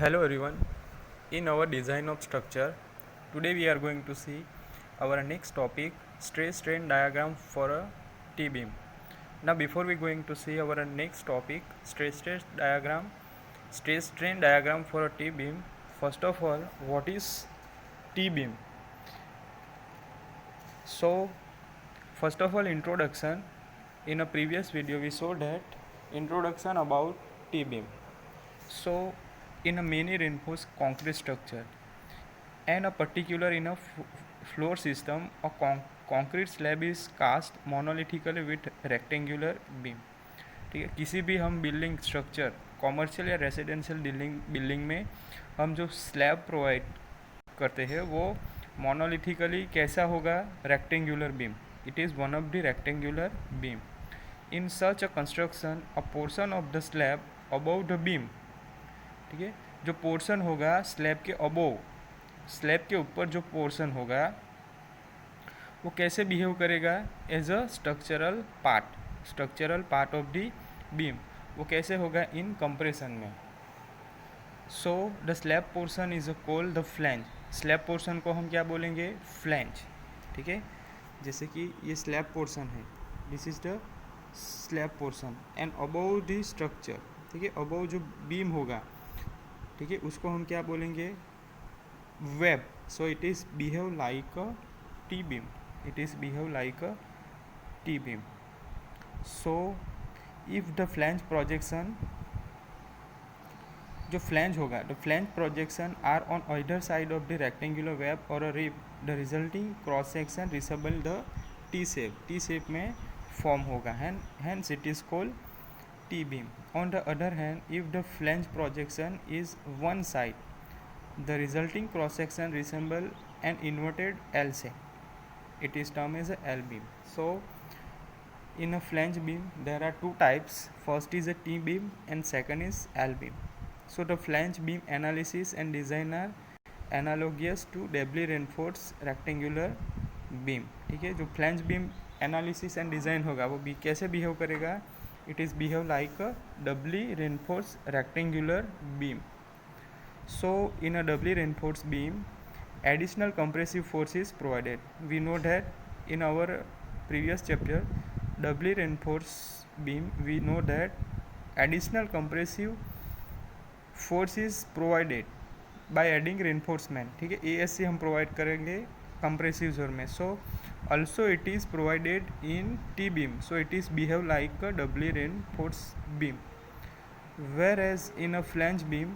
Hello everyone. In our design of structure, today we are going to see our next topic, stress strain diagram for a T-beam. Now before we going to see our next topic, stress strain diagram for a T-beam, first of all, what is T-beam? So first of all, introduction. In a previous video we saw that introduction about T-beam. So in a many reinforced concrete structure and a particular in a floor system, a concrete slab is cast monolithically with rectangular beam. ठीक है, किसी भी हम building structure commercial या residential building में हम जो slab provide करते हैं वो मोनोलिथिकली कैसा होगा, rectangular beam. It is one of the rectangular beam. In such a construction a portion of the slab above the beam, ठीक है, जो पोर्शन होगा स्लैब के अबोव, स्लैब के ऊपर जो पोर्शन होगा वो कैसे बिहेव करेगा, as a structural part of the beam. वो कैसे होगा, इन कंप्रेशन में. So the slab portion is called the flange. Slab portion को हम क्या बोलेंगे, फ्लैंज. ठीक है, जैसे कि ये स्लैब पोर्शन है, this is the slab portion and above the structure. ठीक है, अबोव जो बीम होगा, ठीक है, उसको हम क्या बोलेंगे, web. So it is behave like a T beam. It is behave like a T beam. So if the flange projection, जो फ्लैंज होगा, the flange projection are on either side of the rectangular web और a rib, the resulting cross section resemble the T shape. T shape में form होगा, hence it is called T beam. On the other hand, if the flange projection is one side, the resulting cross section resemble an inverted L shape. It is termed as a L beam. So in a flange beam there are two types. First is a T beam and second is L beam. So the flange beam analysis and design are analogous to doubly reinforced rectangular beam. ठीक है, जो flange beam analysis and design होगा वो भी कैसे behave करेगा, it is behave like a doubly reinforce rectangular beam. So in a doubly reinforced beam, additional compressive force is provided. We know that in our previous chapter, doubly reinforced beam, we know that additional compressive force is provided by adding reinforcement. ठीक है, ASC हम provide करेंगे compressive zone में. So also it is provided in T beam. So it is behave like a doubly reinforced beam. Whereas in a flange beam,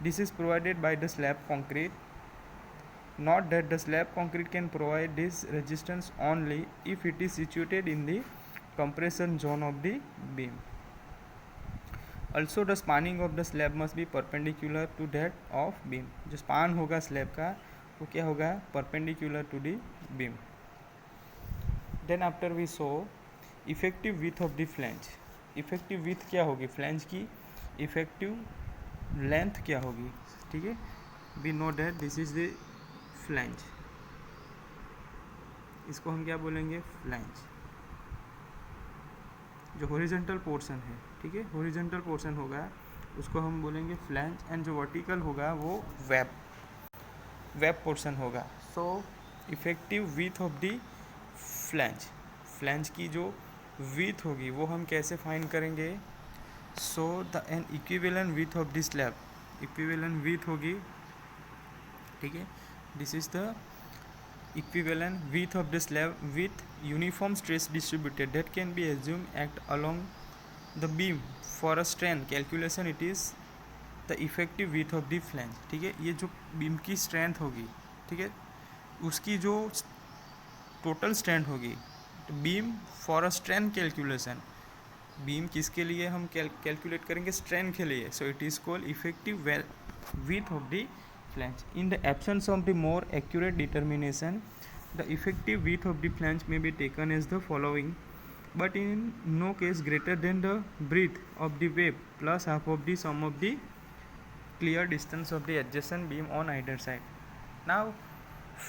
this is provided by the slab concrete. Note that the slab concrete can provide this resistance only if it is situated in the compression zone of the beam. Also the spanning of the slab must be perpendicular to that of beam. जो span होगा slab का वो क्या होगा, perpendicular to the beam. Then after we saw effective width of the flange. Effective width क्या होगी, flange की effective length क्या होगी. ठीक है, we know that this is the flange. इसको हम क्या बोलेंगे, फ्लैंज. जो हॉरिजॉन्टल पोर्शन है, ठीक है, हॉरिजॉन्टल पोर्शन होगा उसको हम बोलेंगे फ्लैंज. एंड जो वर्टिकल होगा वो वेब पोर्शन होगा. So effective width of the flange, flange की जो विथ होगी वो हम कैसे फाइंड करेंगे. So the N equivalent with of the slab, equivalent with होगी. ठीक है, this is the equivalent with of the slab with uniform stress distributed that can be assume act along the beam for a strength calculation. It is the effective width of the flange. ठीक है, ये जो beam की strength होगी, ठीक है, उसकी जो टोटल स्ट्रेंथ होगी, beam for a strength calculation, beam किसके लिए हम कैलकुलेट करेंगे, स्ट्रेंथ के लिए. So it is called effective width of the flange. In the absence of the more accurate determination, the effective width of the flange may be taken as the following, but in no case greater than the breadth of the web plus half of the sum of the clear distance of the adjacent beam on either side. Now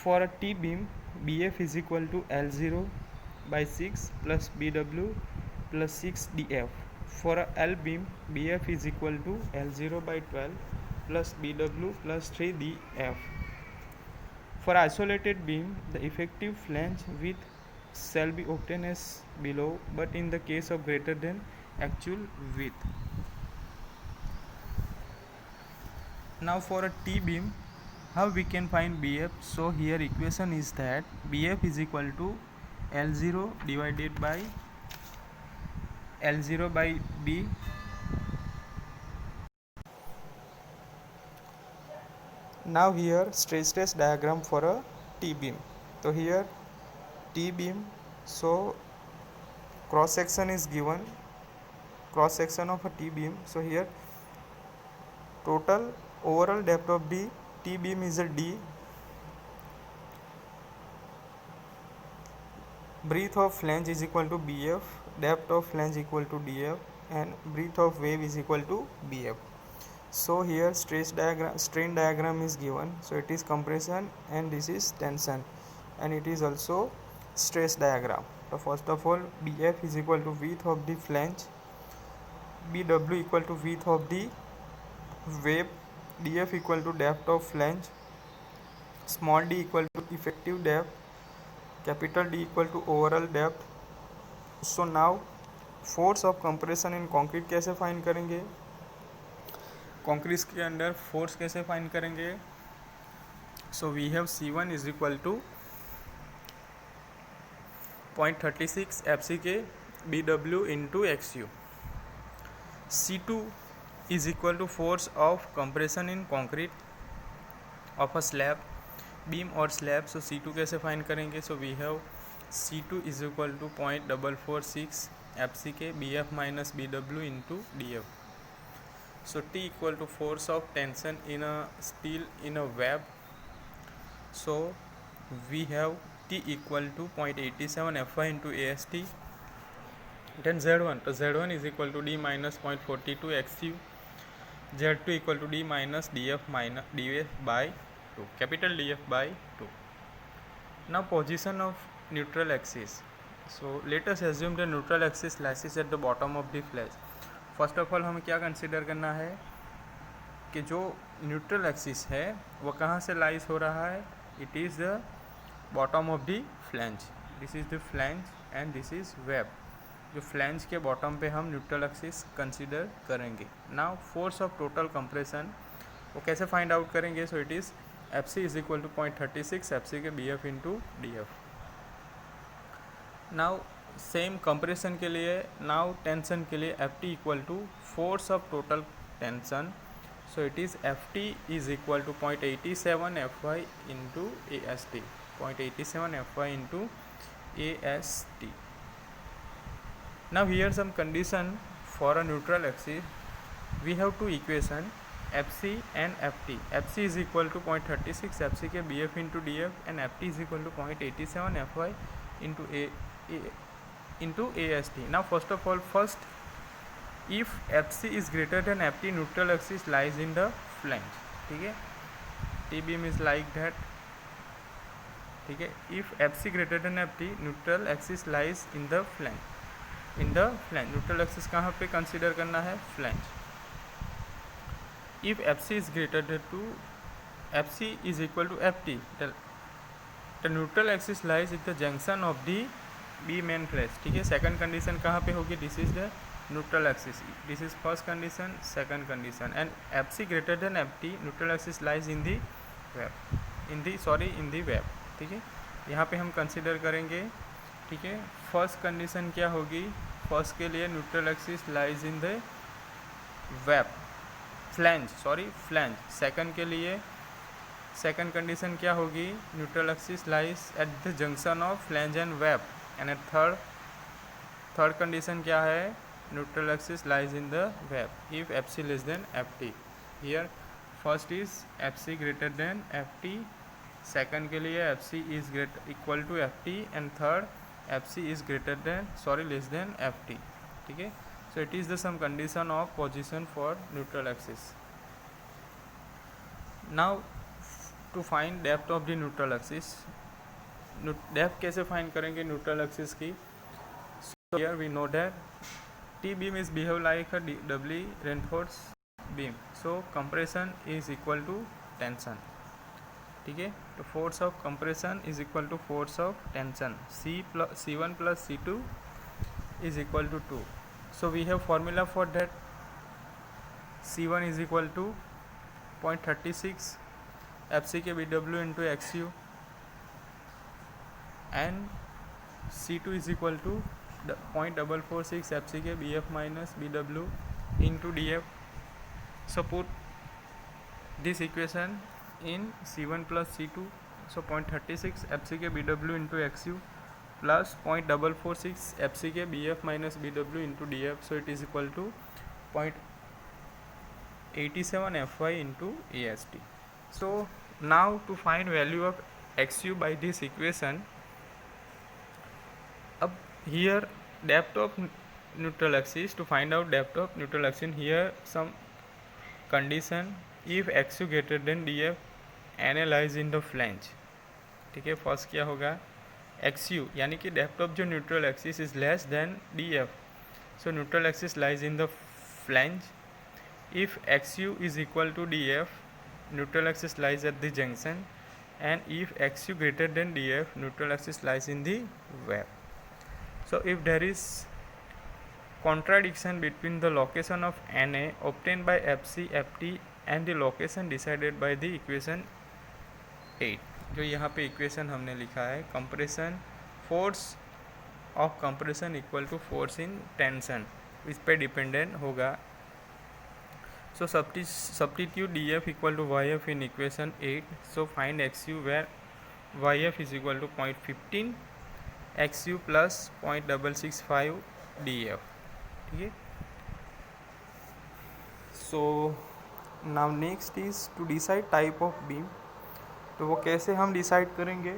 for a T beam, BF is equal to L0 by 6 plus BW plus 6 DF. For a L beam, BF is equal to L0 by 12 plus BW plus 3DF. For isolated beam, the effective flange width shall be obtained as below, but in the case of greater than actual width. Now for a T beam, how we can find BF? So here equation is that BF is equal to L0 divided by L0 by B. Now here stress test diagram for a T beam. So here T beam, so cross section is given, cross section of a T beam. So here total overall depth of the T beam is a D, breadth of flange is equal to BF, depth of flange equal to DF, and breadth of wave is equal to BF. So here strain diagram is given. So it is compression and this is tension, and it is also stress diagram. So first of all, BF is equal to width of the flange, BW equal to width of the wave, DF equal to depth of flange, small d equal to effective depth, capital D equal to overall depth. So now force of compression in concrete कैसे find करेंगे, concrete के अंदर force कैसे find करेंगे. So we have C1 is equal to 0.36 FCK BW into XU. C2 is equal to force of compression in concrete of a slab, beam और slab. So C2 कैसे find करेंगे. So we have C2 is equal to 0.446 FCK BF minus BW into DF. So T equal to force of tension in a steel in a web. So we have T equal to 0.87 Fy into AST. Then Z1, so Z1 is equal to D minus 0.42 XU. Z2 equal to D minus DF by 2, capital DF by 2. Now position of neutral axis. So let us assume the neutral axis lies at the bottom of the flange. First of all हमें क्या consider करना है कि जो neutral axis है वो कहाँ से लाइज हो रहा है. It is the bottom of the flange. This is the flange and this is web. जो फ्लैंज के बॉटम पे हम न्यूट्रल एक्सिस कंसिडर करेंगे. Now force of total compression वो कैसे फाइंड आउट करेंगे. So it is FC is equal to 0.36 FCK BF into DF. Now same compression के लिए, नाउ टेंशन के लिए FT equal to force of total tension. So it is FT is equal to 0.87 Fy into AST, 0.87 Fy into AST. Now here some condition for a neutral axis. We have two equation FC and FT. FC is equal to 0.36 FCK BF into DF and FT is equal to 0.87 Fy into AST. Now first of all, if FC is greater than FT, neutral axis lies in the flange. ठीक है, T beam is like that. ठीक है, if FC greater than FT, neutral axis lies in the flange. Neutral axis कहाँ पे consider करना है. flange. If FC is greater than to FC is equal to FT, the neutral axis lies at the junction of the beam and flange. ठीक है, second condition कहाँ पे होगी. This is the neutral axis. This is first condition, second condition. And FC greater than FT, neutral axis lies in the web, in the web. ठीक है, यहाँ पे हम कंसिडर करेंगे. ठीक है, फर्स्ट कंडीशन क्या होगी. फर्स्ट के लिए neutral axis lies in the web, flange. Second के लिए सेकंड कंडीशन क्या होगी. Neutral axis lies at the junction of flange and web. And third condition क्या है. Neutral axis lies in the web if FC less than FT. Here first is FC greater than FT, second के लिए FC is equal to FT and third FC is less than FT. ठीक है, so it is the some condition of position for neutral axis. Now to find depth of the neutral axis. Depth कैसे find करेंगे neutral axis की. So here we know that T beam is behave like a doubly reinforced beam, so compression is equal to tension, ठीक है। तो force of compression is equal to force of tension, C1 plus C2 is equal to 2. So we have formula for that. C1 is equal to 0.36 FCK BW into XU, and C2 is equal to 0.446 FCK BF minus BW into DF. So put this equation in C1 plus C2, so 0.36 FCK BW into XU plus 0.446 FCK BF minus BW into DF, so it is equal to 0.87 Fy into AST. So now to find value of XU by this equation, up here depth of neutral axis, to find out depth of neutral axis, here some condition, if XU greater than DF analyze in the flange, ठीक है। First क्या होगा, XU यानी कि depth of जो neutral axis is less than DF, so neutral axis lies in the flange. If XU is equal to DF, neutral axis lies at the junction, and if XU greater than DF, neutral axis lies in the web. So if there is contradiction between the location of Na obtained by FC, FT and the location decided by the equation 8, जो यहाँ पे equation हमने लिखा है, compression force of compression equal to force in tension, इस पे dependent होगा. So substitute DF equal to YF in equation 8. So find XU where YF is equal to 0.15 XU plus 0.665 DF, ठीक है. So now next is to decide type of beam. तो वो कैसे हम decide करेंगे.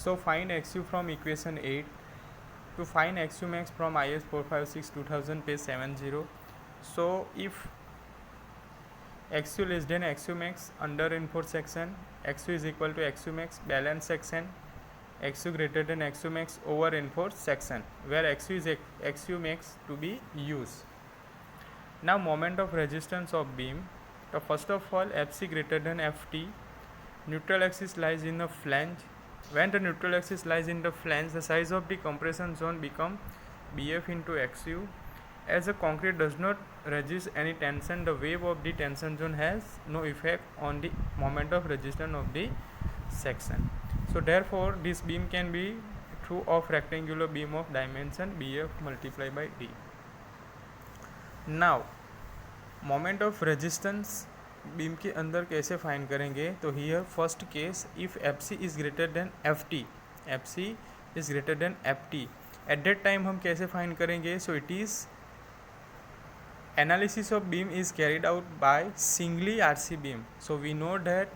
So find XU from equation 8. To find XU max from IS 456-2000 page 70. So if XU less than XU max under reinforced section, XU is equal to XU max balance section, XU greater than XU max over reinforced section, where XU is XU max to be used. Now moment of resistance of beam. So first of all, FC greater than FT, neutral axis lies in the flange. When the neutral axis lies in the flange, the size of the compression zone become BF into XU. As the concrete does not resist any tension, the wave of the tension zone has no effect on the moment of resistance of the section. So therefore this beam can be true of rectangular beam of dimension BF multiplied by D. Now moment of resistance beam के अंदर कैसे find करेंगे. तो here first case, if FC is greater than FT, FC is greater than FT, at that time हम कैसे find करेंगे. So it is analysis of beam is carried out by singly RC beam. So we know that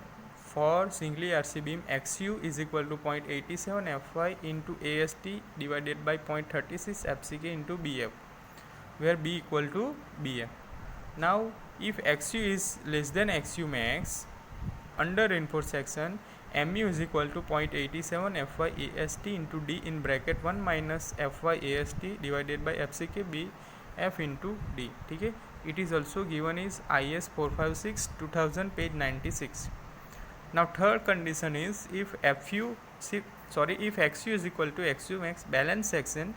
for singly RC beam XU is equal to 0.87 Fy into AST divided by 0.36 FCK into BF, where B equal to BF. Now if XU is less than XU max under reinforced section, MU is equal to 0.87 Fy AST into D in bracket 1 minus Fy AST divided by FCK BF into D, ठीक है. It is also given is IS 456-2000 page 96. Now third condition is if XU is equal to XU max balance section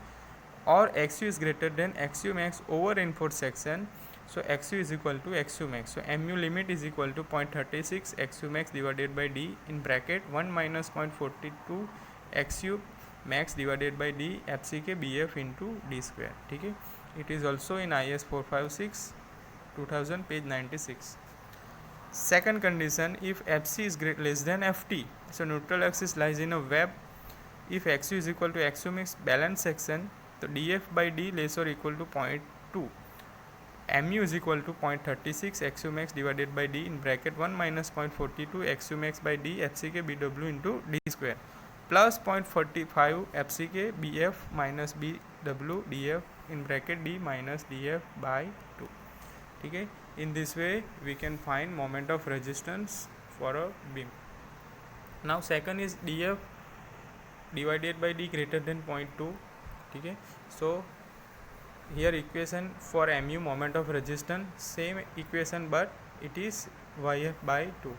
or XU is greater than XU max over reinforced section, so XU is equal to XU max. So MU limit is equal to 0.36 XU max divided by D in bracket 1 minus 0.42 XU max divided by D FCK BF into D square, ठीक है. It is also in IS 456-2000 page 96. Second condition, if FC is less than FT, so neutral axis lies in a web. If XU is equal to XU max balance section, so DF by D less or equal to 0.2. MU is equal to 0.36 XU max divided by D in bracket 1 minus 0.42 XU max by D FCK BW into D square plus 0.45 FCK BF minus BW DF in bracket D minus DF by 2, ठीक है. In this way we can find moment of resistance for a beam. Now second is DF divided by D greater than 0.2, ठीक है. So here equation for mu moment of resistance same equation but it is yf by 2.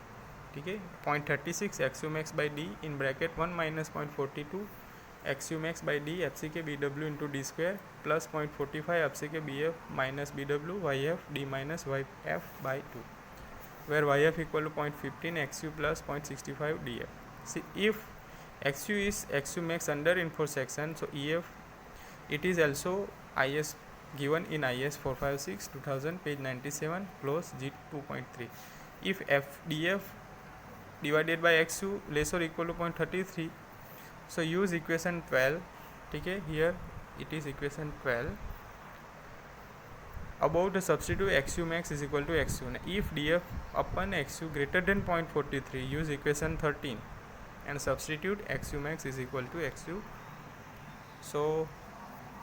ठीक है, 0.36 x u max by d in bracket 1 minus 0.42 x u max by d f c k b डब्ल्यू into d square plus 0.45 f c k b f minus b डब्ल्यू y f d minus y f by 2 where yf equal to 0.15 xu plus 0.65 df. See, if xu is xu max under info section, so ef it is also is given in is 456 2000 page 97 close g 2.3. If f df divided by xu less or equal to 0.33, so use equation 12. ठीक है, here it is equation 12. About the substitute xu max is equal to xu. If df upon xu greater than 0.43, use equation 13 and substitute xu max is equal to xu. So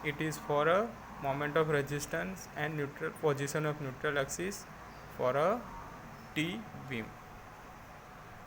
it is for a moment of resistance and neutral position of neutral axis for a T beam.